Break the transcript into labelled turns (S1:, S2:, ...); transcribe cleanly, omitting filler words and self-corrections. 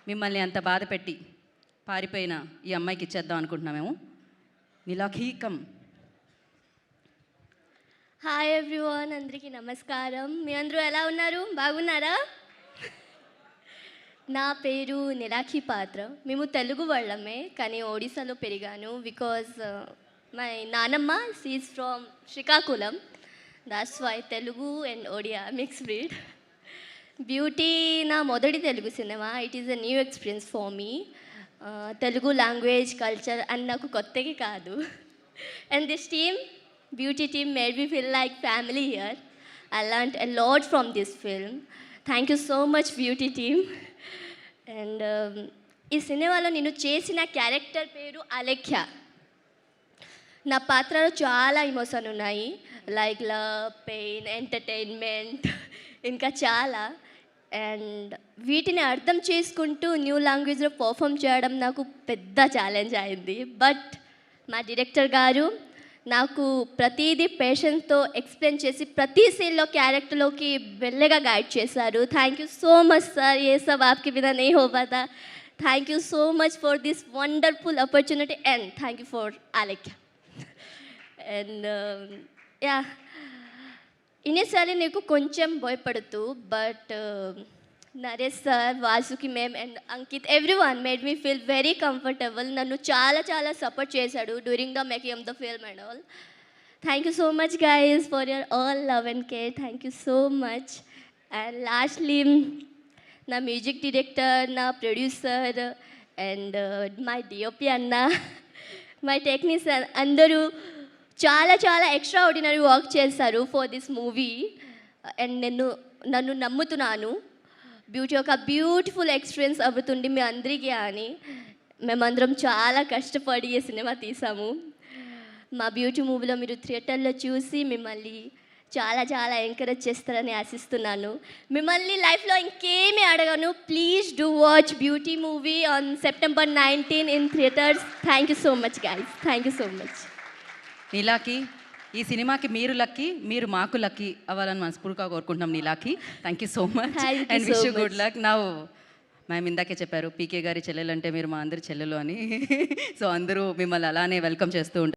S1: మిమ్మల్ని అంత బాధ పెట్టి పారిపోయిన ఈ అమ్మాయికి ఇచ్చేద్దాం అనుకుంటున్నామేమో. నీలాఖీ కమ్.
S2: హాయ్ ఎవ్రీవన్, అందరికీ నమస్కారం. మీ అందరూ ఎలా ఉన్నారు? బాగున్నారా? నా పేరు నీలాఖీ పాత్ర. మేము తెలుగు వాళ్ళమే, కానీ ఒడిశాలో పెరిగాను. బికాజ్ మై నానమ్మ she is from Srikakulam. That's why Telugu and Odia mix breed. Beauty నా మొదటి తెలుగు సినిమా. It is a new experience for me. Telugu language culture అని నాకు కొత్తగా కాదు. And this team, beauty team, made me feel like family here. I learned a lot from this film. Thank you so much, beauty team. And ఈ సినిమాలో నేను చేసిన character పేరు అలేఖ్య. నా పాత్రలో చాలా ఎమోషన్ ఉన్నాయి, లైక్ లవ్, పెయిన్, ఎంటర్టైన్మెంట్, ఇంకా చాలా. అండ్ వీటిని అర్థం చేసుకుంటూ న్యూ లాంగ్వేజ్లో పర్ఫామ్ చేయడం నాకు పెద్ద ఛాలెంజ్ అయింది. బట్ మా డైరెక్టర్ గారు నాకు ప్రతిదీ పేషెన్స్తో ఎక్స్ప్లెయిన్ చేసి ప్రతి సీన్లో క్యారెక్టర్లోకి వెళ్ళగా గైడ్ చేశారు. Thank you so much sir. ఏ సబ్ ఆప్కి బినా नहीं हो पाता. Thank you so much for this wonderful opportunity and thank you for Alekhya. And yeah, initially నీకు కొంచెం భయపడుతూ, but Naresh sir, Vasuki ma'am and Ankit, everyone made me feel very comfortable. నన్ను చాలా చాలా సపోర్ట్ చేశాడు during the making of the film and all. Thank you so much guys for your all love and care. Thank you so much. And lastly నా music director, నా producer and my DOP అన్న, my technician అందరూ చాలా చాలా extra ordinary work చేశారు for this movie. And నన్ను నమ్ముతున్నాను beauty ఒక బ్యూటిఫుల్ ఎక్స్పీరియన్స్ అవుతుంది మీ అందరికీ అని. మేమందరం చాలా కష్టపడి ఈ సినిమా తీసాము. మా బ్యూటీ మూవీలో మీరు థియేటర్లో చూసి మిమ్మల్ని చాలా చాలా ఎంకరేజ్ చేస్తారని ఆశిస్తున్నాను. మిమ్మల్ని లైఫ్లో ఇంకేమీ అడగను. Please do watch Beauty movie on September 19 in theatres. Thank you so much guys. Thank you so much.
S1: నీలాకి, ఈ సినిమాకి మీరు లక్కీ, మీరు మాకు లక్కీ అవ్వాలని మనస్ఫూర్తిగా కోరుకుంటున్నాం. నీలాకి thank you so much and wish you good luck. నా మేము ఇందాకే చెప్పారు పీకే గారి చెల్లెలు అంటే మీరు మా అందరి చెల్లెలు అని. సో అందరూ మిమ్మల్ని అలానే వెల్కమ్ చేస్తూ ఉంటారు.